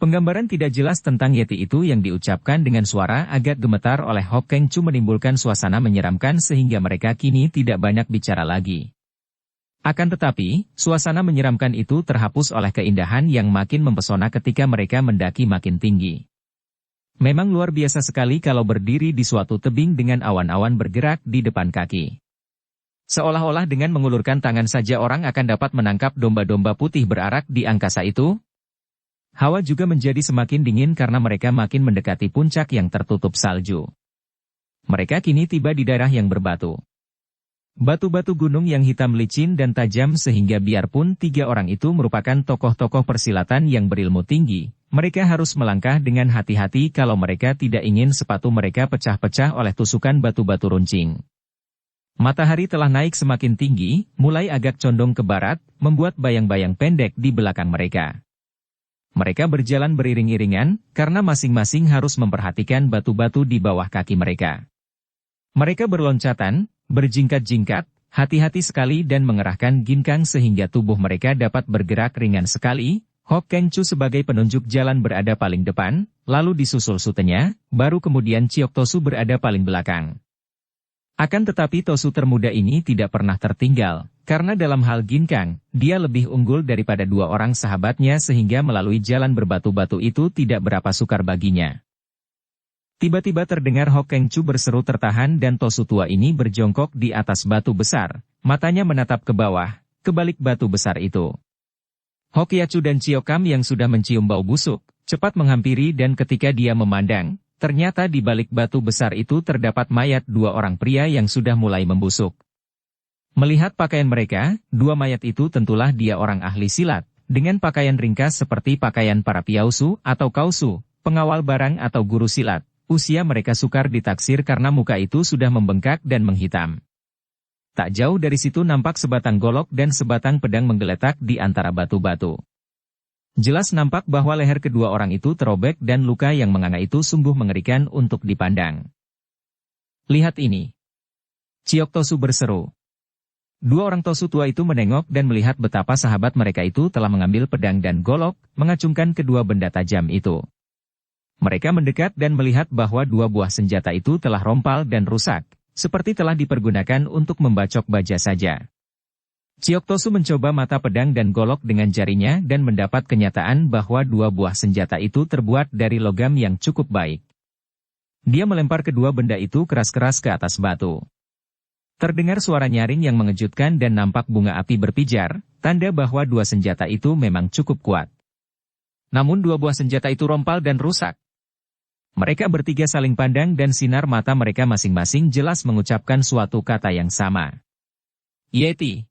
Penggambaran tidak jelas tentang Yeti itu yang diucapkan dengan suara agak gemetar oleh Hok Keng Chu menimbulkan suasana menyeramkan sehingga mereka kini tidak banyak bicara lagi. Akan tetapi, suasana menyeramkan itu terhapus oleh keindahan yang makin mempesona ketika mereka mendaki makin tinggi. Memang luar biasa sekali kalau berdiri di suatu tebing dengan awan-awan bergerak di depan kaki. Seolah-olah dengan mengulurkan tangan saja orang akan dapat menangkap domba-domba putih berarak di angkasa itu. Hawa juga menjadi semakin dingin karena mereka makin mendekati puncak yang tertutup salju. Mereka kini tiba di daerah yang berbatu. Batu-batu gunung yang hitam licin dan tajam sehingga biarpun tiga orang itu merupakan tokoh-tokoh persilatan yang berilmu tinggi, mereka harus melangkah dengan hati-hati kalau mereka tidak ingin sepatu mereka pecah-pecah oleh tusukan batu-batu runcing. Matahari telah naik semakin tinggi, mulai agak condong ke barat, membuat bayang-bayang pendek di belakang mereka. Mereka berjalan beriring-iringan, karena masing-masing harus memperhatikan batu-batu di bawah kaki mereka. Mereka berloncatan, berjingkat-jingkat, hati-hati sekali dan mengerahkan ginkang sehingga tubuh mereka dapat bergerak ringan sekali. Hok Keng Chu sebagai penunjuk jalan berada paling depan, lalu disusul sutenya, baru kemudian Ciok Tosu berada paling belakang. Akan tetapi Tosu termuda ini tidak pernah tertinggal, karena dalam hal ginkang, dia lebih unggul daripada dua orang sahabatnya sehingga melalui jalan berbatu-batu itu tidak berapa sukar baginya. Tiba-tiba terdengar Hok Keng Chu berseru tertahan dan Tosu tua ini berjongkok di atas batu besar, matanya menatap ke bawah, ke balik batu besar itu. Hokyacu dan Ciokam yang sudah mencium bau busuk, cepat menghampiri dan ketika dia memandang, ternyata di balik batu besar itu terdapat mayat dua orang pria yang sudah mulai membusuk. Melihat pakaian mereka, dua mayat itu tentulah dia orang ahli silat, dengan pakaian ringkas seperti pakaian para piausu atau kausu, pengawal barang atau guru silat. Usia mereka sukar ditaksir karena muka itu sudah membengkak dan menghitam. Tak jauh dari situ nampak sebatang golok dan sebatang pedang menggeletak di antara batu-batu. Jelas nampak bahwa leher kedua orang itu terobek dan luka yang menganga itu sungguh mengerikan untuk dipandang. Lihat ini. Ciok Tosu berseru. Dua orang Tosu tua itu menengok dan melihat betapa sahabat mereka itu telah mengambil pedang dan golok, mengacungkan kedua benda tajam itu. Mereka mendekat dan melihat bahwa dua buah senjata itu telah rompal dan rusak, seperti telah dipergunakan untuk membacok baja saja. Ciok Tosu mencoba mata pedang dan golok dengan jarinya dan mendapat kenyataan bahwa dua buah senjata itu terbuat dari logam yang cukup baik. Dia melempar kedua benda itu keras-keras ke atas batu. Terdengar suara nyaring yang mengejutkan dan nampak bunga api berpijar, tanda bahwa dua senjata itu memang cukup kuat. Namun dua buah senjata itu rompal dan rusak. Mereka bertiga saling pandang dan sinar mata mereka masing-masing jelas mengucapkan suatu kata yang sama. Yeti.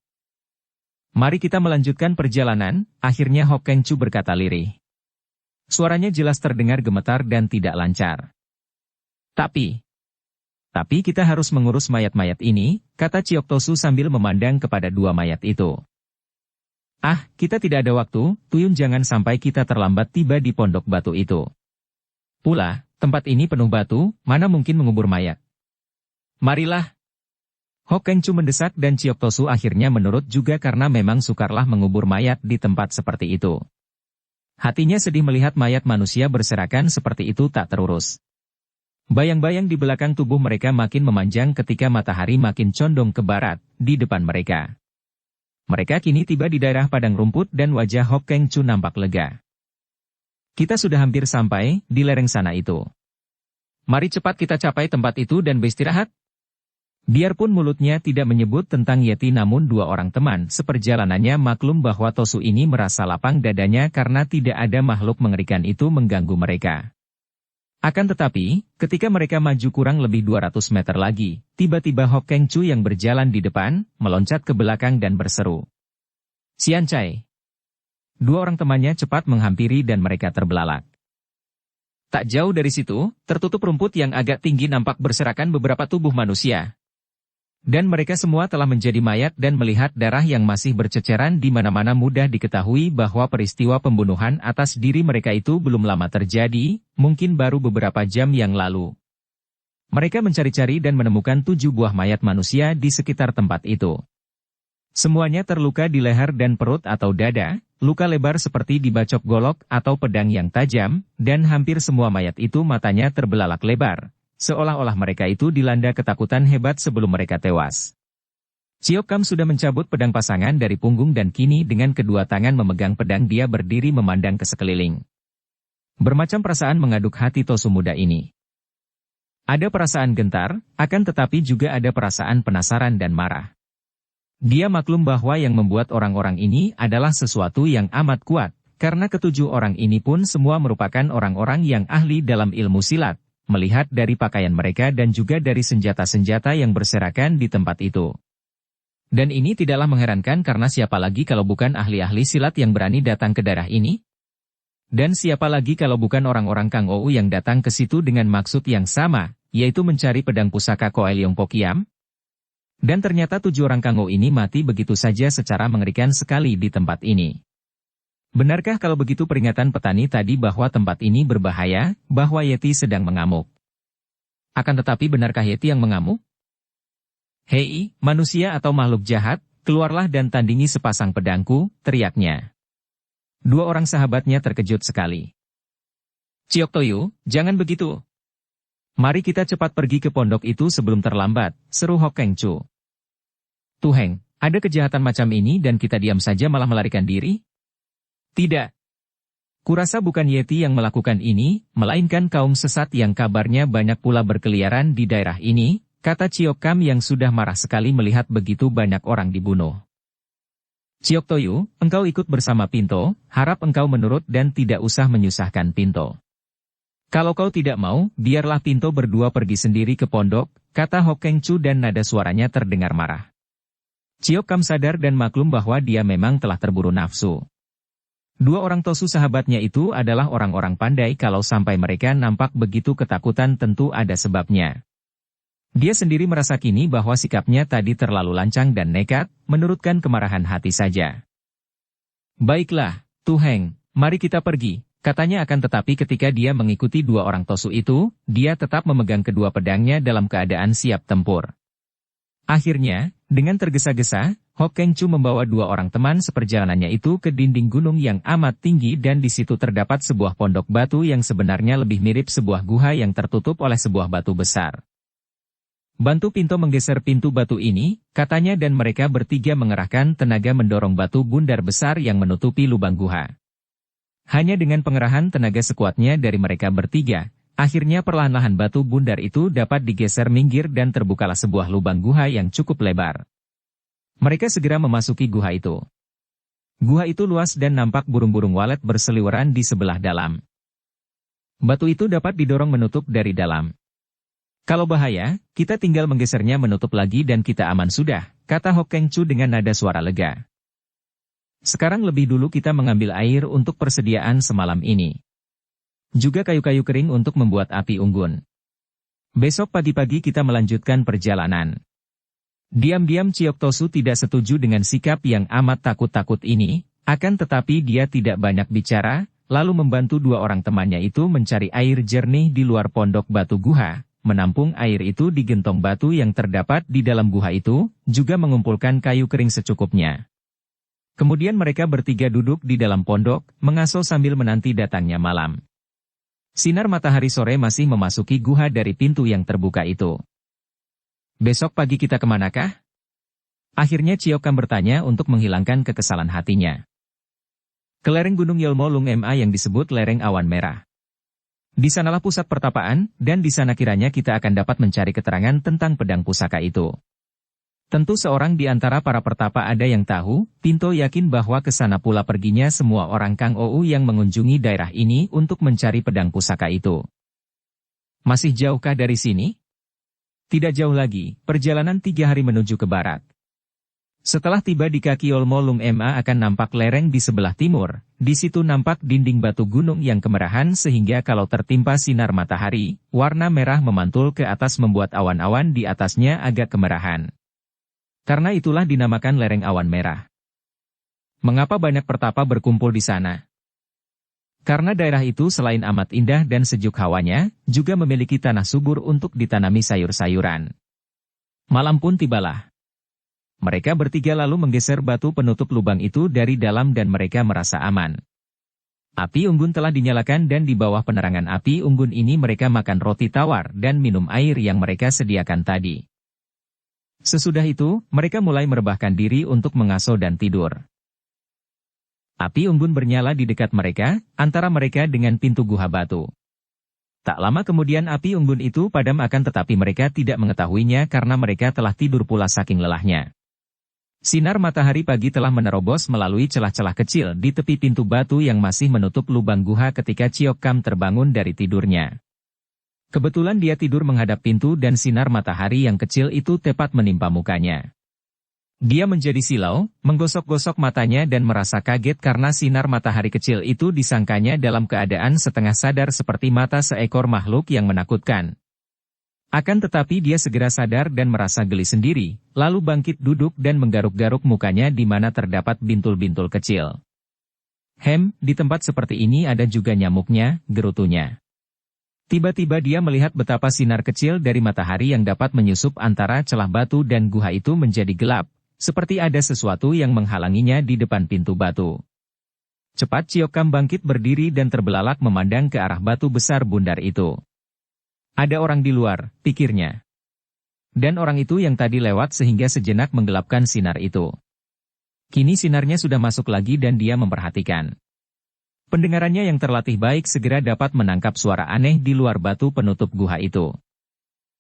Mari kita melanjutkan perjalanan, akhirnya Hok Keng Chu berkata lirih. Suaranya jelas terdengar gemetar dan tidak lancar. Tapi kita harus mengurus mayat-mayat ini, kata Ciok Tosu sambil memandang kepada dua mayat itu. Ah, kita tidak ada waktu, Tuyun, jangan sampai kita terlambat tiba di pondok batu itu. Pula, tempat ini penuh batu, mana mungkin mengubur mayat. Marilah. Hok Keng Chu mendesak dan Ciok Tosu akhirnya menurut juga karena memang sukarlah mengubur mayat di tempat seperti itu. Hatinya sedih melihat mayat manusia berserakan seperti itu tak terurus. Bayang-bayang di belakang tubuh mereka makin memanjang ketika matahari makin condong ke barat, di depan mereka. Mereka kini tiba di daerah padang rumput dan wajah Hok Keng Chu nampak lega. Kita sudah hampir sampai, di lereng sana itu. Mari cepat kita capai tempat itu dan beristirahat. Biarpun mulutnya tidak menyebut tentang Yeti namun dua orang teman seperjalanannya maklum bahwa Tosu ini merasa lapang dadanya karena tidak ada makhluk mengerikan itu mengganggu mereka. Akan tetapi, ketika mereka maju kurang lebih 200 meter lagi, tiba-tiba Hok Keng Chu yang berjalan di depan, meloncat ke belakang dan berseru. Sian Cai. Dua orang temannya cepat menghampiri dan mereka terbelalak. Tak jauh dari situ, tertutup rumput yang agak tinggi nampak berserakan beberapa tubuh manusia. Dan mereka semua telah menjadi mayat dan melihat darah yang masih berceceran di mana-mana mudah diketahui bahwa peristiwa pembunuhan atas diri mereka itu belum lama terjadi, mungkin baru beberapa jam yang lalu. Mereka mencari-cari dan menemukan 7 buah mayat manusia di sekitar tempat itu. Semuanya terluka di leher dan perut atau dada, luka lebar seperti dibacok golok atau pedang yang tajam, dan hampir semua mayat itu matanya terbelalak lebar. Seolah-olah mereka itu dilanda ketakutan hebat sebelum mereka tewas. Ciok Kam sudah mencabut pedang pasangan dari punggung dan kini dengan kedua tangan memegang pedang dia berdiri memandang ke sekeliling. Bermacam perasaan mengaduk hati Tosu muda ini. Ada perasaan gentar, akan tetapi juga ada perasaan penasaran dan marah. Dia maklum bahwa yang membuat orang-orang ini adalah sesuatu yang amat kuat, karena ketujuh orang ini pun semua merupakan orang-orang yang ahli dalam ilmu silat. Melihat dari pakaian mereka dan juga dari senjata-senjata yang berserakan di tempat itu. Dan ini tidaklah mengherankan karena siapa lagi kalau bukan ahli-ahli silat yang berani datang ke daerah ini? Dan siapa lagi kalau bukan orang-orang Kang Ou yang datang ke situ dengan maksud yang sama, yaitu mencari pedang pusaka Koai Leong Pokiam? Dan ternyata 7 orang Kang Ou ini mati begitu saja secara mengerikan sekali di tempat ini. Benarkah kalau begitu peringatan petani tadi bahwa tempat ini berbahaya, bahwa Yeti sedang mengamuk? Akan tetapi benarkah Yeti yang mengamuk? Hei, manusia atau makhluk jahat, keluarlah dan tandingi sepasang pedangku, teriaknya. Dua orang sahabatnya terkejut sekali. Ciok Toyu, jangan begitu. Mari kita cepat pergi ke pondok itu sebelum terlambat, seru Hok Keng Chu. Tuheng, ada kejahatan macam ini dan kita diam saja malah melarikan diri? Tidak. Kurasa bukan Yeti yang melakukan ini, melainkan kaum sesat yang kabarnya banyak pula berkeliaran di daerah ini, kata Ciok Kam yang sudah marah sekali melihat begitu banyak orang dibunuh. Ciok Toyu, engkau ikut bersama Pinto, harap engkau menurut dan tidak usah menyusahkan Pinto. Kalau kau tidak mau, biarlah Pinto berdua pergi sendiri ke pondok, kata Hok Keng Chu dan nada suaranya terdengar marah. Ciok Kam sadar dan maklum bahwa dia memang telah terburu nafsu. Dua orang Tosu sahabatnya itu adalah orang-orang pandai kalau sampai mereka nampak begitu ketakutan tentu ada sebabnya. Dia sendiri merasa kini bahwa sikapnya tadi terlalu lancang dan nekat, menurutkan kemarahan hati saja. Baiklah, Tuheng, mari kita pergi, Katanya akan tetapi ketika dia mengikuti dua orang Tosu itu, dia tetap memegang kedua pedangnya dalam keadaan siap tempur. Akhirnya, dengan tergesa-gesa, Hok Keng Chu membawa dua orang teman seperjalanannya itu ke dinding gunung yang amat tinggi dan di situ terdapat sebuah pondok batu yang sebenarnya lebih mirip sebuah guha yang tertutup oleh sebuah batu besar. Bantu Pinto menggeser pintu batu ini, katanya dan mereka bertiga mengerahkan tenaga mendorong batu bundar besar yang menutupi lubang guha. Hanya dengan pengerahan tenaga sekuatnya dari mereka bertiga, akhirnya perlahan-lahan batu bundar itu dapat digeser minggir dan terbukalah sebuah lubang guha yang cukup lebar. Mereka segera memasuki guha itu. Guha itu luas dan nampak burung-burung walet berseliweran di sebelah dalam. Batu itu dapat didorong menutup dari dalam. Kalau bahaya, kita tinggal menggesernya menutup lagi dan kita aman sudah, kata Hok Keng Chu dengan nada suara lega. Sekarang lebih dulu kita mengambil air untuk persediaan semalam ini. Juga kayu-kayu kering untuk membuat api unggun. Besok pagi-pagi kita melanjutkan perjalanan. Diam-diam Ciok Tosu tidak setuju dengan sikap yang amat takut-takut ini, akan tetapi dia tidak banyak bicara, lalu membantu dua orang temannya itu mencari air jernih di luar pondok batu guha, menampung air itu di gentong batu yang terdapat di dalam guha itu, juga mengumpulkan kayu kering secukupnya. Kemudian mereka bertiga duduk di dalam pondok, mengasuh sambil menanti datangnya malam. Sinar matahari sore masih memasuki guha dari pintu yang terbuka itu. Besok pagi kita kemanakah? Akhirnya Ciok Kam bertanya untuk menghilangkan kekesalan hatinya. Ke lereng Gunung Yelmo Lung Ma yang disebut lereng awan merah. Di sanalah pusat pertapaan, dan di sana kiranya kita akan dapat mencari keterangan tentang pedang pusaka itu. Tentu seorang di antara para pertapa ada yang tahu, Pinto yakin bahwa ke sana pula perginya semua orang Kang Ou yang mengunjungi daerah ini untuk mencari pedang pusaka itu. Masih jauhkah dari sini? Tidak jauh lagi, perjalanan 3 hari menuju ke barat. Setelah tiba di kaki Yelmo Lung Ma akan nampak lereng di sebelah timur, di situ nampak dinding batu gunung yang kemerahan sehingga kalau tertimpa sinar matahari, warna merah memantul ke atas membuat awan-awan di atasnya agak kemerahan. Karena itulah dinamakan lereng awan merah. Mengapa banyak pertapa berkumpul di sana? Karena daerah itu selain amat indah dan sejuk hawanya, juga memiliki tanah subur untuk ditanami sayur-sayuran. Malam pun tibalah. Mereka bertiga lalu menggeser batu penutup lubang itu dari dalam dan mereka merasa aman. Api unggun telah dinyalakan dan di bawah penerangan api unggun ini mereka makan roti tawar dan minum air yang mereka sediakan tadi. Sesudah itu, mereka mulai merebahkan diri untuk mengaso dan tidur. Api unggun bernyala di dekat mereka, antara mereka dengan pintu guha batu. Tak lama kemudian api unggun itu padam akan tetapi mereka tidak mengetahuinya karena mereka telah tidur pula saking lelahnya. Sinar matahari pagi telah menerobos melalui celah-celah kecil di tepi pintu batu yang masih menutup lubang guha ketika Ciok Kam terbangun dari tidurnya. Kebetulan dia tidur menghadap pintu dan sinar matahari yang kecil itu tepat menimpa mukanya. Dia menjadi silau, menggosok-gosok matanya dan merasa kaget karena sinar matahari kecil itu disangkanya dalam keadaan setengah sadar seperti mata seekor makhluk yang menakutkan. Akan tetapi dia segera sadar dan merasa geli sendiri, lalu bangkit duduk dan menggaruk-garuk mukanya di mana terdapat bintul-bintul kecil. Di tempat seperti ini ada juga nyamuknya, gerutunya. Tiba-tiba dia melihat betapa sinar kecil dari matahari yang dapat menyusup antara celah batu dan guha itu menjadi gelap, seperti ada sesuatu yang menghalanginya di depan pintu batu. Cepat Ciok Kam bangkit berdiri dan terbelalak memandang ke arah batu besar bundar itu. Ada orang di luar, pikirnya. Dan orang itu yang tadi lewat sehingga sejenak menggelapkan sinar itu. Kini sinarnya sudah masuk lagi dan dia memperhatikan. Pendengarannya yang terlatih baik segera dapat menangkap suara aneh di luar batu penutup guha itu.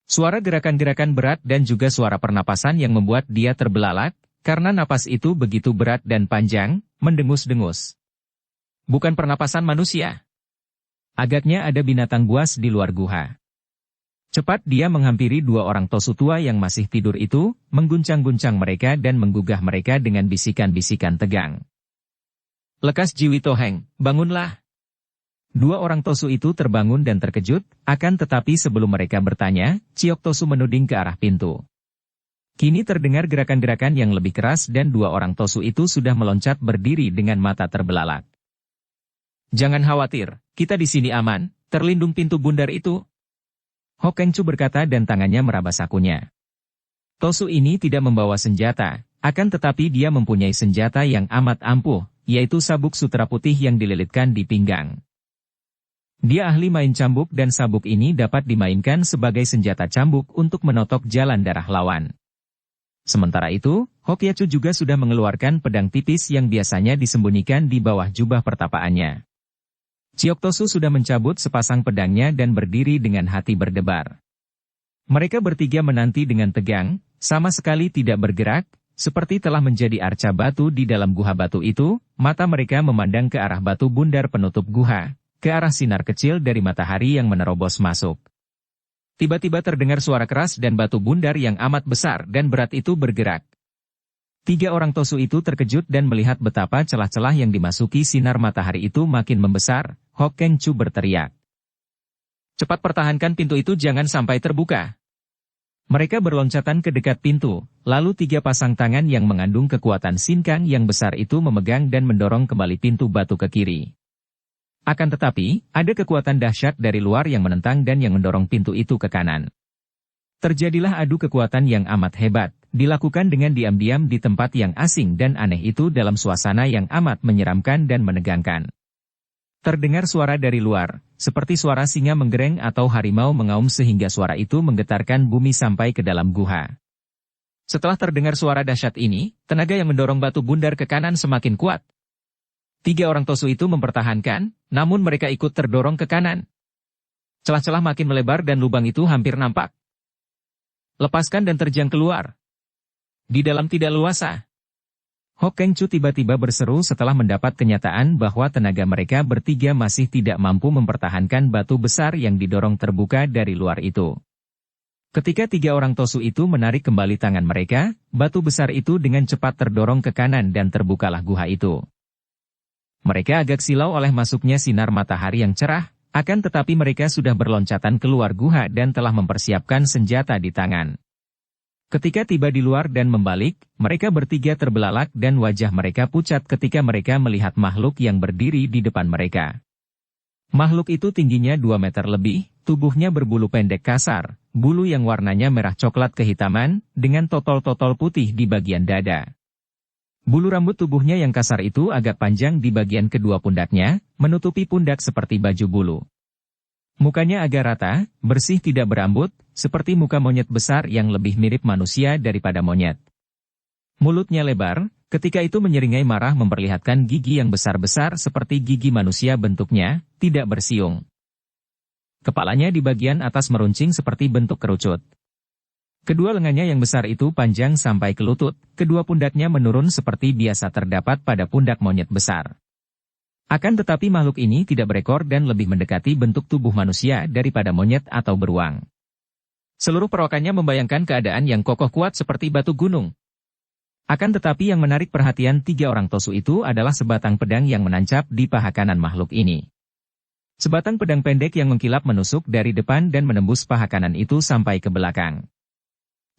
Suara gerakan-gerakan berat dan juga suara pernapasan yang membuat dia terbelalak, karena napas itu begitu berat dan panjang, mendengus-dengus. Bukan pernapasan manusia. Agaknya ada binatang buas di luar guha. Cepat dia menghampiri dua orang Tosu tua yang masih tidur itu, mengguncang-guncang mereka dan menggugah mereka dengan bisikan-bisikan tegang. Lekas Jiwi Toheng, bangunlah. Dua orang Tosu itu terbangun dan terkejut, akan tetapi sebelum mereka bertanya, Ciok Tosu menuding ke arah pintu. Kini terdengar gerakan-gerakan yang lebih keras dan dua orang Tosu itu sudah meloncat berdiri dengan mata terbelalak. Jangan khawatir, kita di sini aman, terlindung pintu bundar itu. Hok Keng Chu berkata dan tangannya meraba sakunya. Tosu ini tidak membawa senjata, akan tetapi dia mempunyai senjata yang amat ampuh, yaitu sabuk sutra putih yang dililitkan di pinggang. Dia ahli main cambuk dan sabuk ini dapat dimainkan sebagai senjata cambuk untuk menotok jalan darah lawan. Sementara itu, Hokyacu juga sudah mengeluarkan pedang tipis yang biasanya disembunyikan di bawah jubah pertapaannya. Ciok Tosu sudah mencabut sepasang pedangnya dan berdiri dengan hati berdebar. Mereka bertiga menanti dengan tegang, sama sekali tidak bergerak, seperti telah menjadi arca batu di dalam guha batu itu, mata mereka memandang ke arah batu bundar penutup guha, ke arah sinar kecil dari matahari yang menerobos masuk. Tiba-tiba terdengar suara keras dan batu bundar yang amat besar dan berat itu bergerak. 3 orang Tosu itu terkejut dan melihat betapa celah-celah yang dimasuki sinar matahari itu makin membesar. Hok Keng Chu berteriak. Cepat pertahankan pintu itu jangan sampai terbuka. Mereka berloncatan ke dekat pintu, lalu 3 pasang tangan yang mengandung kekuatan sinkang yang besar itu memegang dan mendorong kembali pintu batu ke kiri. Akan tetapi, ada kekuatan dahsyat dari luar yang menentang dan yang mendorong pintu itu ke kanan. Terjadilah adu kekuatan yang amat hebat, dilakukan dengan diam-diam di tempat yang asing dan aneh itu dalam suasana yang amat menyeramkan dan menegangkan. Terdengar suara dari luar, seperti suara singa menggereng atau harimau mengaum sehingga suara itu menggetarkan bumi sampai ke dalam guha. Setelah terdengar suara dahsyat ini, tenaga yang mendorong batu bundar ke kanan semakin kuat. 3 orang Tosu itu mempertahankan, namun mereka ikut terdorong ke kanan. Celah-celah makin melebar dan lubang itu hampir nampak. Lepaskan dan terjang keluar. Di dalam tidak luasa. Hok Keng Chu tiba-tiba berseru setelah mendapat kenyataan bahwa tenaga mereka bertiga masih tidak mampu mempertahankan batu besar yang didorong terbuka dari luar itu. Ketika 3 orang Tosu itu menarik kembali tangan mereka, batu besar itu dengan cepat terdorong ke kanan dan terbukalah guha itu. Mereka agak silau oleh masuknya sinar matahari yang cerah, akan tetapi mereka sudah berloncatan keluar guha dan telah mempersiapkan senjata di tangan. Ketika tiba di luar dan membalik, mereka bertiga terbelalak dan wajah mereka pucat ketika mereka melihat makhluk yang berdiri di depan mereka. Makhluk itu tingginya 2 meter lebih, tubuhnya berbulu pendek kasar, bulu yang warnanya merah coklat kehitaman, dengan totol-totol putih di bagian dada. Bulu rambut tubuhnya yang kasar itu agak panjang di bagian kedua pundaknya, menutupi pundak seperti baju bulu. Mukanya agak rata, bersih tidak berambut, seperti muka monyet besar yang lebih mirip manusia daripada monyet. Mulutnya lebar, ketika itu menyeringai marah memperlihatkan gigi yang besar-besar seperti gigi manusia bentuknya, tidak bersiung. Kepalanya di bagian atas meruncing seperti bentuk kerucut. Kedua lengannya yang besar itu panjang sampai ke lutut, kedua pundaknya menurun seperti biasa terdapat pada pundak monyet besar. Akan tetapi makhluk ini tidak berekor dan lebih mendekati bentuk tubuh manusia daripada monyet atau beruang. Seluruh perawakannya membayangkan keadaan yang kokoh kuat seperti batu gunung. Akan tetapi yang menarik perhatian 3 orang Tosu itu adalah sebatang pedang yang menancap di paha kanan makhluk ini. Sebatang pedang pendek yang mengkilap menusuk dari depan dan menembus paha kanan itu sampai ke belakang.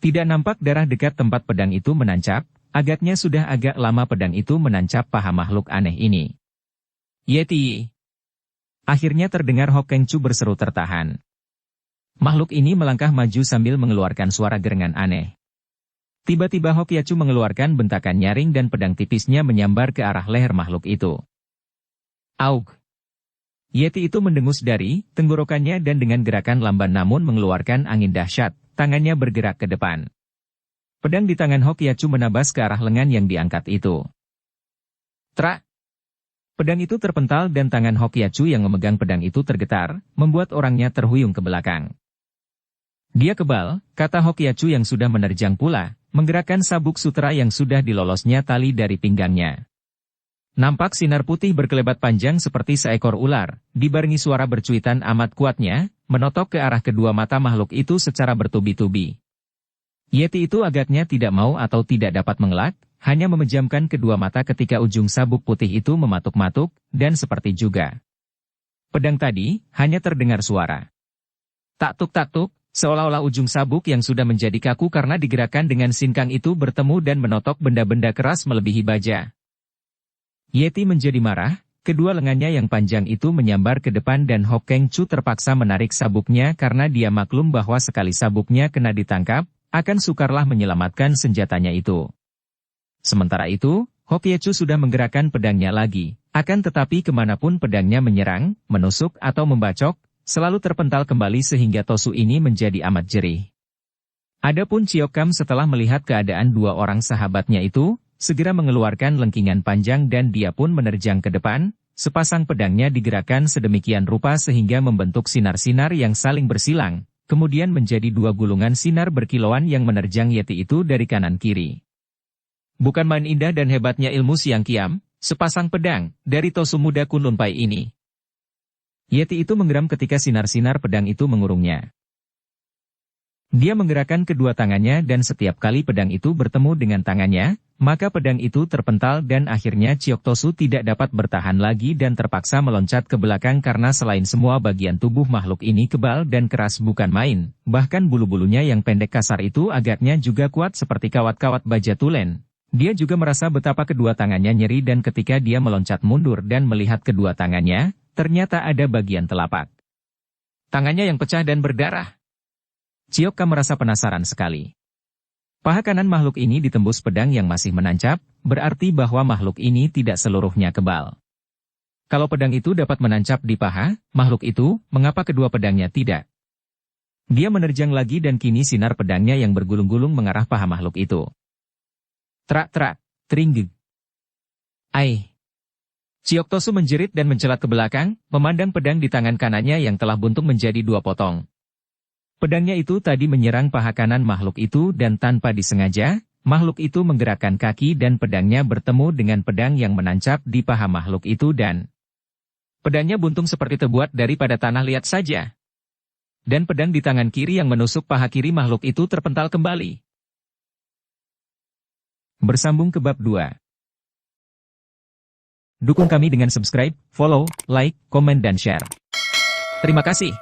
Tidak nampak darah dekat tempat pedang itu menancap, agaknya sudah agak lama pedang itu menancap paha makhluk aneh ini. Yeti! Akhirnya terdengar Hok Keng Chu berseru tertahan. Makhluk ini melangkah maju sambil mengeluarkan suara gerengan aneh. Tiba-tiba Hokyacu mengeluarkan bentakan nyaring dan pedang tipisnya menyambar ke arah leher makhluk itu. Auk! Yeti itu mendengus dari tenggorokannya dan dengan gerakan lamban namun mengeluarkan angin dahsyat. Tangannya bergerak ke depan. Pedang di tangan Hokyacu menabas ke arah lengan yang diangkat itu. Trak! Pedang itu terpental dan tangan Hokyacu yang memegang pedang itu tergetar, membuat orangnya terhuyung ke belakang. Dia kebal, kata Hokyacu yang sudah menerjang pula, menggerakkan sabuk sutra yang sudah dilolosnya tali dari pinggangnya. Nampak sinar putih berkelebat panjang seperti seekor ular, dibarengi suara bercuitan amat kuatnya, menotok ke arah kedua mata makhluk itu secara bertubi-tubi. Yeti itu agaknya tidak mau atau tidak dapat mengelak, hanya memejamkan kedua mata ketika ujung sabuk putih itu mematuk-matuk, dan seperti juga pedang tadi, hanya terdengar suara tak-tuk-tak-tuk, seolah-olah ujung sabuk yang sudah menjadi kaku karena digerakkan dengan sinkang itu bertemu dan menotok benda-benda keras melebihi baja. Yeti menjadi marah, Kedua lengannya yang panjang itu menyambar ke depan dan Hok Keng Chu terpaksa menarik sabuknya karena dia maklum bahwa sekali sabuknya kena ditangkap, akan sukarlah menyelamatkan senjatanya itu. Sementara itu, Hok Ye Chu sudah menggerakkan pedangnya lagi, akan tetapi kemanapun pedangnya menyerang, menusuk atau membacok, selalu terpental kembali sehingga Tosu ini menjadi amat jerih. Adapun Ciok Kam setelah melihat keadaan dua orang sahabatnya itu, segera mengeluarkan lengkingan panjang dan dia pun menerjang ke depan, sepasang pedangnya digerakkan sedemikian rupa sehingga membentuk sinar-sinar yang saling bersilang, kemudian menjadi dua gulungan sinar berkilauan yang menerjang Yeti itu dari kanan kiri. Bukan main indah dan hebatnya ilmu Siang Kiam, sepasang pedang, dari Tosu muda Kunlun Pai ini. Yeti itu menggeram ketika sinar-sinar pedang itu mengurungnya. Dia menggerakkan kedua tangannya dan setiap kali pedang itu bertemu dengan tangannya, maka pedang itu terpental dan akhirnya Ciok Tosu tidak dapat bertahan lagi dan terpaksa meloncat ke belakang karena selain semua bagian tubuh makhluk ini kebal dan keras bukan main, bahkan bulu-bulunya yang pendek kasar itu agaknya juga kuat seperti kawat-kawat baja tulen. Dia juga merasa betapa kedua tangannya nyeri dan ketika dia meloncat mundur dan melihat kedua tangannya, ternyata ada bagian telapak tangannya yang pecah dan berdarah. Ciok Kam merasa penasaran sekali. Paha kanan makhluk ini ditembus pedang yang masih menancap, berarti bahwa makhluk ini tidak seluruhnya kebal. Kalau pedang itu dapat menancap di paha, makhluk itu, mengapa kedua pedangnya tidak? Dia menerjang lagi dan kini sinar pedangnya yang bergulung-gulung mengarah paha makhluk itu. Trak-trak, tringgeg. Ai. Ciok Tosu menjerit dan mencelat ke belakang, memandang pedang di tangan kanannya yang telah buntung menjadi dua potong. Pedangnya itu tadi menyerang paha kanan makhluk itu dan tanpa disengaja, makhluk itu menggerakkan kaki dan pedangnya bertemu dengan pedang yang menancap di paha makhluk itu dan pedangnya buntung seperti terbuat daripada tanah liat saja. Dan pedang di tangan kiri yang menusuk paha kiri makhluk itu terpental kembali. Bersambung ke bab 2. Dukung kami dengan subscribe, follow, like, komen dan share. Terima kasih.